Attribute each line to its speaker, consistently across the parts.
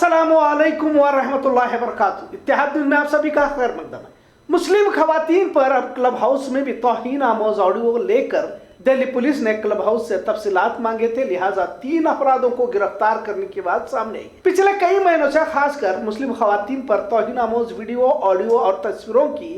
Speaker 1: अस्सलामुअलैकुम वरहमतुल्लाहि वबरकातुहू। इत्तेहाद न्यूज़ में आप सभी का खैर मकदम है। मुस्लिम खवातीन पर अब क्लब हाउस में भी तौहीन आमोज ऑडियो लेकर दिल्ली पुलिस ने क्लब हाउस से तफसीलात मांगे थे, लिहाजा 3 अपराधों को गिरफ्तार करने की बात सामने आई। पिछले कई महीनों से खासकर मुस्लिम खवातीन पर तौहीन आमोज वीडियो, ऑडियो और तस्वीरों की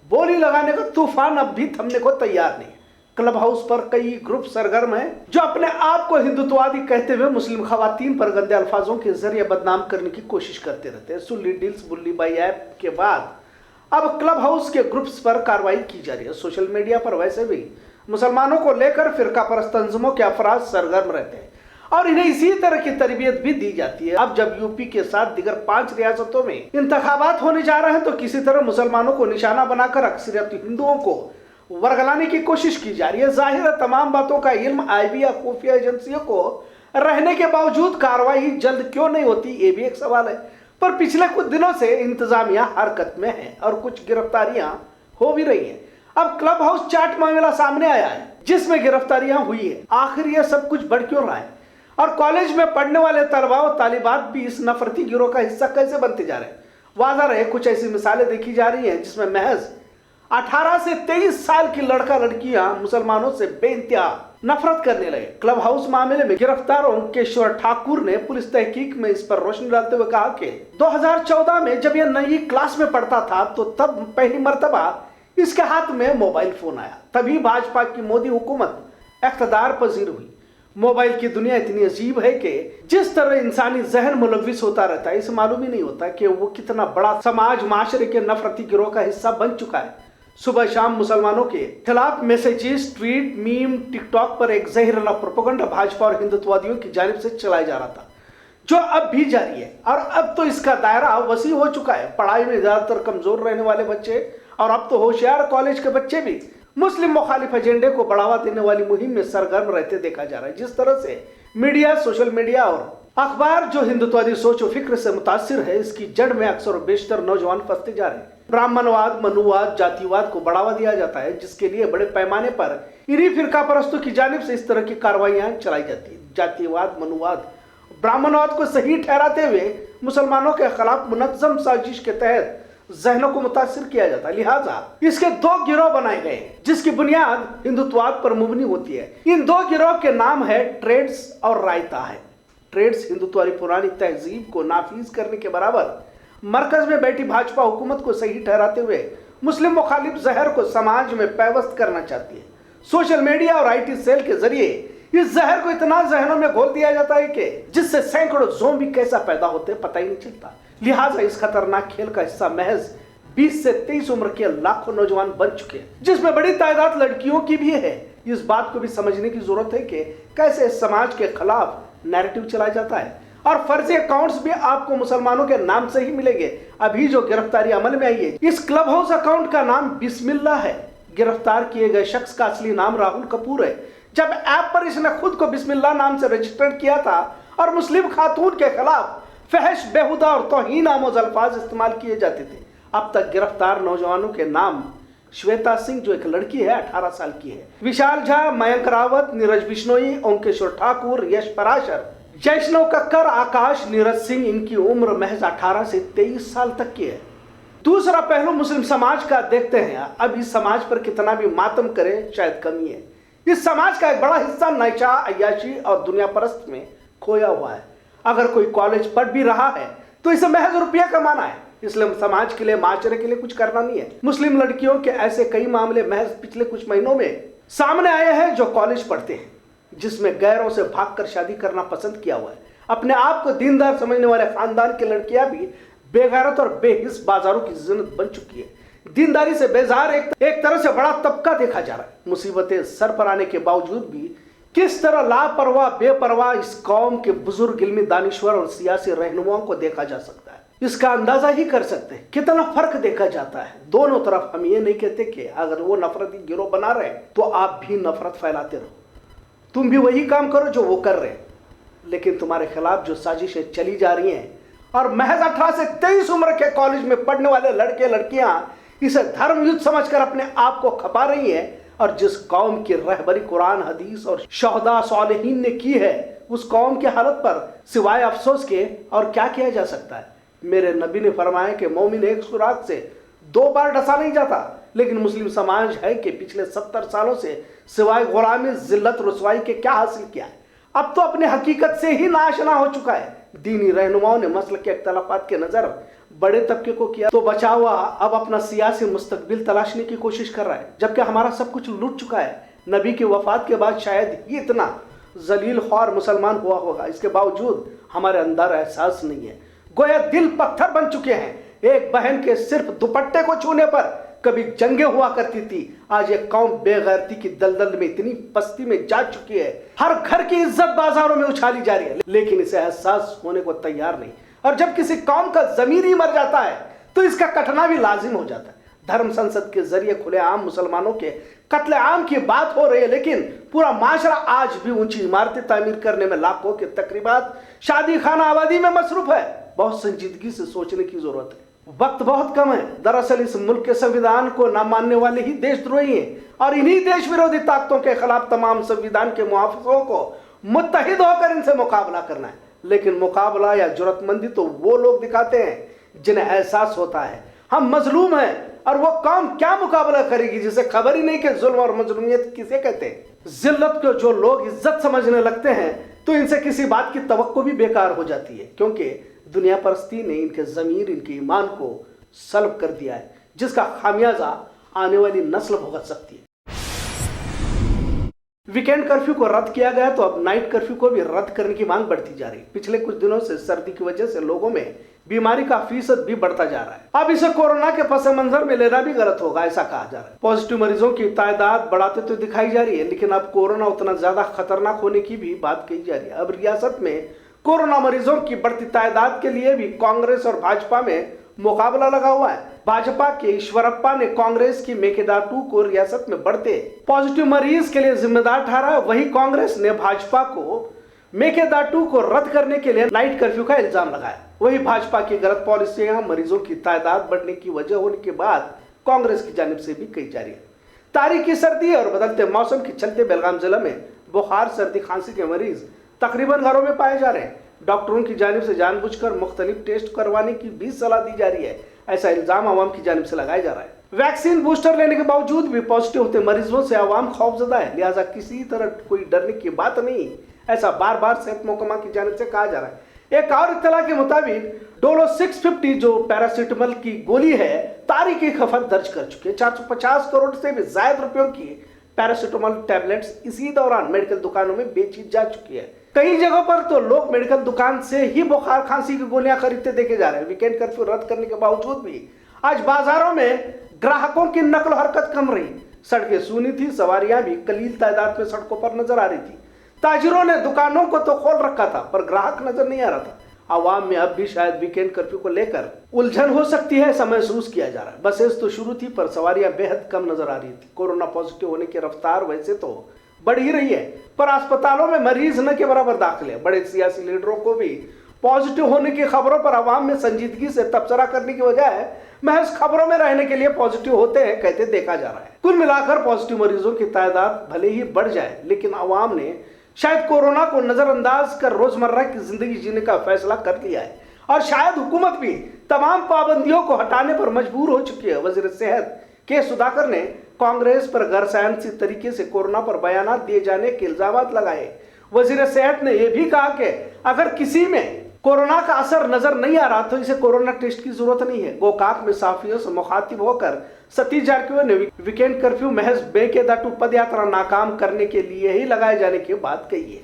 Speaker 1: बोली लगाने का तूफान अब भी थमने को तैयार नहीं। क्लब हाउस पर कई ग्रुप सरगर्म हैं जो अपने आप को हिंदुत्ववादी कहते हुए मुस्लिम खवातीन पर गंदे अल्फाजों के जरिए बदनाम करने की कोशिश करते रहते हैं। सुल्ली डील्स बुल्ली बाई ऐप के बाद अब क्लब हाउस के ग्रुप्स पर कार्रवाई की जा रही है। सोशल मीडिया पर वैसे भी मुसलमानों को लेकर फिरका परस्त तंजुमों के अफराद सरगर्म रहते हैं और इन्हें इसी तरह की तरबियत भी दी जाती है। अब जब यूपी के साथ दीगर 5 रियासतों में इंतखाबात होने जा रहे हैं तो किसी तरह मुसलमानों को निशाना बनाकर अक्सरियत हिंदुओं को वर्गलाने की कोशिश की जा रही है। जाहिर है तमाम बातों का इल्म आईबी या खुफिया एजेंसियों को रहने के बावजूद कार्रवाई जल्द क्यों नहीं होती, ये भी एक सवाल है। पर पिछले कुछ दिनों से इंतजामिया हरकत में है और कुछ गिरफ्तारियां हो भी रही हैं। अब क्लब हाउस चाट मामला सामने आया है जिसमें गिरफ्तारियां हुई है। आखिर यह सब कुछ बढ़ क्यों रहा है और कॉलेज में पढ़ने वाले तलबा और तालिबात भी इस नफरती गिरोह का हिस्सा कैसे बनते जा रहे हैं? वाज़ा रहे कुछ ऐसी मिसालें देखी जा रही हैं जिसमें महज 18 से 23 साल की लड़का लड़कियां मुसलमानों से बेइंतहा नफरत करने लगे। क्लब हाउस मामले में गिरफ्तार ओंकेश्वर ठाकुर ने पुलिस तहकीक में इस पर रोशनी डालते हुए कहा कि 2014 में जब यह नई क्लास में पढ़ता था तो तब पहली मर्तबा इसके हाथ में मोबाइल फोन आया। तभी भाजपा की मोदी हुकूमत इख्तिदार पजीर हुई। मोबाइल की दुनिया इतनी अजीब है कि जिस तरह इंसानी जहन मुलविस होता रहता है, इसे मालूम ही नहीं होता कि वो कितना बड़ा समाज माशरे के नफरती गिरोह का हिस्सा बन चुका है। सुबह शाम मुसलमानों के खिलाफ मैसेजेस, ट्वीट, मीम, टिकटॉक पर एक जहरीला प्रोपेगेंडा भाजपा और हिंदुत्ववादियों की जानिब से चलाया जा रहा था, जो अब भी जारी है। और अब तो इसका दायरा वसी हो चुका है। पढ़ाई में ज्यादातर कमजोर रहने वाले बच्चे और अब तो होशियार कॉलेज के बच्चे भी मुस्लिम मुखालिफ एजेंडे को बढ़ावा देने वाली मुहिम में सरगर्म रहते देखा जा रहा है। जिस तरह से मीडिया, सोशल मीडिया और अखबार जो हिंदुत्ववादी सोच और फिक्र से मुतासिर है, इसकी जड़ में अक्सर और बेशतर नौजवान फंसते जा रहे हैं। ब्राह्मणवाद, मनुवाद, जातिवाद को बढ़ावा दिया जाता है, जिसके लिए बड़े पैमाने पर इन्हीं फिरका परस्तों की जानिब से इस तरह की कार्रवाइयां चलाई जाती है। जातिवाद, मनुवाद, ब्राह्मणवाद को सही ठहराते हुए मुसलमानों के खिलाफ मुनज़्ज़म साजिश के तहत जहनों को मुतासिर किया जाता है। लिहाजा इसके 2 गिरोह बनाए गए जिसकी बुनियाद हिंदुत्ववाद पर मुबनी होती है। इन 2 गिरोह के नाम है ट्रेड्स और रायता है। ट्रेड्स हिंदुत्व पुरानी तहजीब को नाफिज करने के बराबर मरकज में बैठी भाजपा हुकूमत को सही ठहराते हुए मुस्लिम मुखालिफ जहर को समाज में पैवस्त करना चाहती है। सोशल मीडिया और आईटी सेल के जरिए इस जहर को इतना जहनों में घोल दिया जाता है कि जिससे सैकड़ों ज़ोंबी कैसा पैदा होते पता ही नहीं चलता। लिहाजा इस खतरनाक खेल का हिस्सा महज 20 से 23 उम्र के लाखों नौजवान बन चुके हैं, जिसमें बड़ी तादाद लड़कियों की भी है। इस बात को भी समझने की जरूरत है कि कैसे समाज के खिलाफ नैरेटिव चलाया जाता है और फर्जी अकाउंट्स भी आपको मुसलमानों के नाम से ही मिलेंगे। अभी जो गिरफ्तारी अमल में आई है, इस क्लब हाउस अकाउंट का नाम बिस्मिल्लाह है। गिरफ्तार किए गए शख्स का असली नाम राहुल कपूर है। जब ऐप पर इसने खुद को बिस्मिल्लाह नाम से रजिस्टर्ड किया था और मुस्लिम खातून के खिलाफ फहश, बेहुदा और तौहीन आमोज अल्फाज इस्तेमाल किए जाते थे। अब तक गिरफ्तार नौजवानों के नाम श्वेता सिंह जो एक लड़की है, 18 साल की है, विशाल झा, मयंक रावत, नीरज बिश्नोई, ओंकेश्वर ठाकुर, यश पराशर, जैष्णव कक्कर, आकाश, नीरज सिंह। इनकी उम्र महज 18 से 23 साल तक की है। दूसरा पहलू मुस्लिम समाज का देखते हैं। अब इस समाज पर कितना भी मातम करे शायद कमी है। इस समाज का एक बड़ा हिस्सा नशा, अय्याशी और दुनिया परस्त में खोया हुआ है। अगर कोई कॉलेज पढ़ भी रहा है तो इसे महज रुपया कमाना है, इसलिए समाज के लिए, माशरे के लिए कुछ करना नहीं है। मुस्लिम लड़कियों के ऐसे कई मामले महज पिछले कुछ महीनों में सामने आए हैं जो कॉलेज पढ़ते हैं, जिसमें गैरों से भागकर शादी करना पसंद किया हुआ है। अपने आप को दीनदार समझने वाले खानदान की लड़कियां भी बेगैरत और बेहिस बाजारों की जिन्नत बन चुकी है। दीनदारी से बेजार एक तरह से बड़ा तबका देखा जा रहा है। मुसीबतें सर पर आने के बावजूद भी किस तरह लापरवाह, बेपरवाह इस कौम के बुजुर्ग, इल्मी, दानिश्वर और सियासी रहनुमाओं को देखा जा सकता है। इसका अंदाजा ही कर सकते हैं कितना फर्क देखा जाता है दोनों तरफ। हम ये नहीं कहते कि अगर वो नफरती गिरोह बना रहे तो आप भी नफरत फैलाते रहो, तुम भी वही काम करो जो वो कर रहे हैं। लेकिन तुम्हारे खिलाफ जो साजिशें चली जा रही हैं और महज 18 से 23 उम्र के कॉलेज में पढ़ने वाले लड़के लड़कियां इसे धर्म युद्ध समझकर अपने आप को खपा रही हैं और जिस कौम की रहबरी कुरान, हदीस और शहदा सालिहीन ने की है उस कौम की हालत पर सिवाय अफसोस के और क्या किया जा सकता है। मेरे नबी ने फरमाया कि मोमिन एक सुराग से 2 बार डसा नहीं जाता, लेकिन मुस्लिम समाज है कि पिछले 70 सालों से सिवाय गुलामी, जिल्लत, रुसवाई के क्या हासिल किया है। अब तो अपने हकीकत से ही नाआशना हो चुका है। दीनी रहनुमाओं ने मसल के इख्तलाफात के नजर बड़े तबके को किया तो बचा हुआ अब अपना सियासी मुस्तकबिल तलाशने की कोशिश कर रहा है, जबकि हमारा सब कुछ लूट चुका है। नबी की वफात के बाद शायद ही इतना जलील ख्वार मुसलमान हुआ होगा, इसके बावजूद हमारे अंदर एहसास नहीं है। गोया दिल पत्थर बन चुके हैं। एक बहन के सिर्फ दुपट्टे को छूने पर कभी जंगे हुआ करती थी, आज एक कौम बेगैरती की दलदल में इतनी पस्ती में जा चुकी है। हर घर की इज्जत बाजारों में उछाली जा रही है, लेकिन इसे एहसास होने को तैयार नहीं। और जब किसी कौम का ज़मीर ही मर जाता है तो इसका कटना भी लाजिम हो जाता है। धर्म संसद के जरिए खुलेआम मुसलमानों के कत्लेआम की बात हो रही है, लेकिन पूरा माशरा आज भी ऊंची इमारतें तामीर करने में, लाखों के तकरीबात, शादी खाना आबादी में मसरूफ है। बहुत संजीदगी से सोचने की जरूरत है। वक्त बहुत कम है। दरअसल इस मुल्क के संविधान को न मानने वाले ही देशद्रोही हैं और इन्हीं देश विरोधी ताकतों के खिलाफ तमाम संविधान के मुहाफिजों को मुत्तहिद होकर इनसे मुकाबला करना है। लेकिन मुकाबला या जुर्रतमंदी तो वो लोग दिखाते हैं जिन्हें एहसास होता है हम मजलूम हैं, और वो कौम क्या मुकाबला करेगी जिसे खबर ही नहीं कि जुल्म और मजलूमियत किसे कहते हैं। जिल्लत को जो लोग इज्जत समझने लगते हैं तो इनसे किसी बात की तवक्को भी बेकार हो जाती है, क्योंकि दुनिया परस्ती ने इनके ज़मीर, इनके ईमान को सल्ब कर दिया है, जिसका खामियाजा आने वाली नस्ल भुगत सकती है। वीकेंड कर्फ्यू को रद्द किया गया तो अब नाइट कर्फ्यू को भी रद्द करने की मांग बढ़ती जा रही है। पिछले कुछ दिनों से सर्दी की वजह से लोगों में बीमारी का फीसद भी बढ़ता जा रहा है। अब इसे कोरोना के पस मंजर में लेना भी गलत होगा, ऐसा कहा जा रहा है। पॉजिटिव मरीजों की तादाद बढ़ाते तो दिखाई जा रही है, लेकिन अब कोरोना उतना ज्यादा खतरनाक होने की भी बात कही जा रही है। अब रियासत में कोरोना मरीजों की बढ़ती तादाद के लिए भी कांग्रेस और भाजपा में मुकाबला लगा हुआ है। भाजपा के ईश्वरप्पा ने कांग्रेस की मेकेदाटू को रियासत में बढ़ते पॉजिटिव मरीज के लिए जिम्मेदार ठहरा, वही कांग्रेस ने भाजपा को मेकेदाटू को रद्द करने के लिए नाइट कर्फ्यू का इल्जाम लगाया। वही भाजपा की गलत पॉलिसियां मरीजों की तादाद बढ़ने की वजह होने के बाद कांग्रेस की जानिब से भी कही जा रही है। तारीखी सर्दी और बदलते मौसम के चलते बेलगाम जिला में बुखार, सर्दी, खांसी के मरीज तकरीबन घरों में पाए जा रहे हैं। डॉक्टरों की जानिब से जानबूझकर मुख्तलिफ टेस्ट करवाने की भी सलाह दी जा रही है, ऐसा इल्जाम आवाम की जानिब से लगाया जा रहा है। वैक्सीन बूस्टर लेने के बावजूद भी पॉजिटिव होते मरीजों से आवाम खौफजदा है, लिहाजा किसी तरह कोई डरने की बात नहीं, ऐसा बार बार सेहत महकमा की जानिब से कहा जा रहा है। एक और इत्तला के मुताबिक डोलो 650 जो पैरासीटामोल की गोली है, तारीखी खपत दर्ज कर चुकी है। 450 करोड़ से भी ज्यादा रुपयों की पैरासीटामोल टैबलेट्स इसी दौरान मेडिकल दुकानों में बेची जा चुकी है। कई जगहों पर तो लोग मेडिकल दुकान से ही बुखार, खांसी की गोलियां खरीदते देखे जा रहे हैं। वीकेंड कर्फ्यू रद्द करने के बावजूद भी आज बाजारों में ग्राहकों की नकल हरकत कम रही। सड़कें सूनी थी, सवारियां भी कलील तादाद में सड़कों पर नजर आ रही थी। ताजिरों ने दुकानों को तो खोल रखा था, पर ग्राहक नजर नहीं आ रहा था। आवाम में अब भी शायद वीकेंड कर्फ्यू को लेकर उलझन हो सकती है, ऐसा महसूस किया जा रहा है। बसेस तो शुरू थी, पर सवारियां बेहद कम नजर आ रही थी। कोरोना पॉजिटिव होने की रफ्तार वैसे तो बढ़ ही रही है, पर अस्पतालों में मरीज न के बराबर दाखिले। बड़े सियासी लीडरों को भी पॉजिटिव होने की खबरों पर आवाम में संजीदगी से तबसरा करने की बजाय महज खबरों में रहने के लिए पॉजिटिव होते हैं कहते देखा जा रहा है। कुल मिलाकर पॉजिटिव मरीजों की तादाद भले ही बढ़ जाए, लेकिन आवाम ने शायद कोरोना को नजरअंदाज कर रोजमर्रा की जिंदगी जीने का फैसला कर लिया है, और शायद हुकूमत भी तमाम पाबंदियों को हटाने पर मजबूर हो चुकी है। वजीर सेहत के सुधाकर ने कांग्रेस पर गैरसाइंसी तरीके से कोरोना पर बयान दिए जाने के इल्जाम लगाए। वजीर सेहत ने यह भी कहा कि अगर किसी में कोरोना का असर नजर नहीं आ रहा तो इसे कोरोना टेस्ट की जरूरत नहीं है। गोकाक में साफियों से मुखातिब होकर सतीश जारकिहोली ने वीकेंड कर्फ्यू महज बेकेदाटू पद यात्रा नाकाम करने के लिए ही लगाए जाने की बात कही है।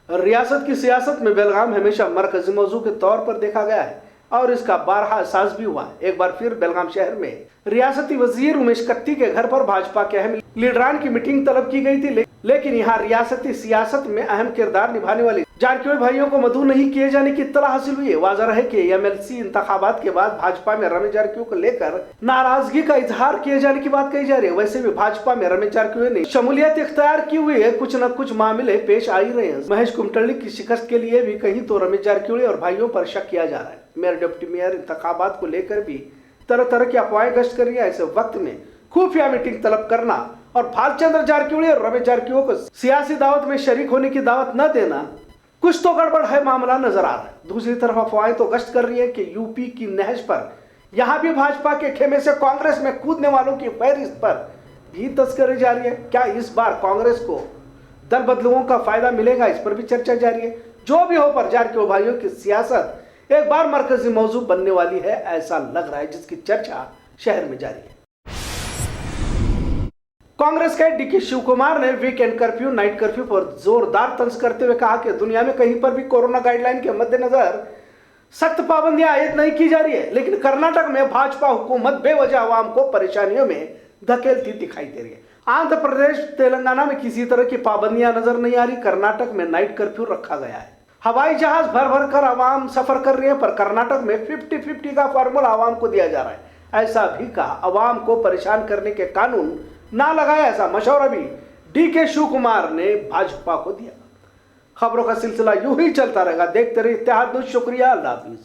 Speaker 1: रियासत की सियासत में बेलगाम हमेशा मरकजी मौजू के तौर पर देखा गया है और इसका बारहा एहसास भी हुआ। एक बार फिर बेलगाम शहर में रियासती वजीर उमेश कत्ती के घर पर भाजपा के अहम लीडरान की मीटिंग तलब की गई थी, लेकिन यहाँ रियासती सियासत में अहम किरदार निभाने वाले जारकिहोली भाइयों को मदऊ नहीं किए जाने की इत्तला हासिल हुई है। वाज़ह है कि एमएलसी इंतखाबात के बाद भाजपा में रमेश जारकिहोली को लेकर नाराजगी का इजहार किए जाने की बात कही जा रही है। वैसे भी भाजपा में रमेश जारकिहोली ने शमूलियत इख्तियार की हुई है, कुछ न कुछ मामले पेश आ ही रहे हैं। महेश कुमटल्ली की शिकस्त के लिए भी कहीं तो रमेश जारकिहोली और भाइयों पर शक किया जा रहा है। मेयर, डिप्टी मेयर इंतखाबात को लेकर भी तरह तरह की अफवाहें गश्त कर रही है। ऐसे वक्त में खुफिया मीटिंग तलब करना और भालचंद्र जारकिहोली और रमेश जारकिहोली को सियासी दावत में शरीक होने की दावत न देना, कुछ तो गड़बड़ है मामला नजर आ रहा है। दूसरी तरफ अफवाहें तो गश्त कर रही है कि यूपी की नहज पर यहां भी भाजपा के खेमे से कांग्रेस में कूदने वालों की फहरिस्त पर भी तस्करी जारी है। क्या इस बार कांग्रेस को दल बदलुओं का फायदा मिलेगा, इस पर भी चर्चा जारी है। जो भी हो, पर जारकिहोली भाइयों की सियासत एक बार मरकजी मौजू बनने वाली है, ऐसा लग रहा है, जिसकी चर्चा शहर में जारी है। कांग्रेस के डीके शिव कुमार ने वीकेंड कर्फ्यू, नाइट कर्फ्यू पर जोरदार तंज करते हुए कहा कि दुनिया में कहीं पर भी कोरोना गाइडलाइन के मद्देनजर सख्त पाबंदियां आयद नहीं की जा रही है, लेकिन कर्नाटक में भाजपा हुकूमत बेवजह आवाम को परेशानियों में धकेलती दिखाई दे रही है। आंध्र प्रदेश, तेलंगाना में किसी तरह की पाबंदियां नजर नहीं आ रही। कर्नाटक में नाइट कर्फ्यू रखा गया है। हवाई जहाज भर भर कर आवाम सफर कर रही है, पर कर्नाटक में 50-50 का फार्मूला आवाम को दिया जा रहा है। ऐसा भी कहा, आवाम को परेशान करने के कानून ना लगाया, ऐसा मशवरा भी डीके शिव कुमार ने भाजपा को दिया। खबरों का सिलसिला यूं ही चलता रहेगा। देखते रहिए इत्तेहाद न्यूज़। शुक्रिया, अल्लाह हाफिज।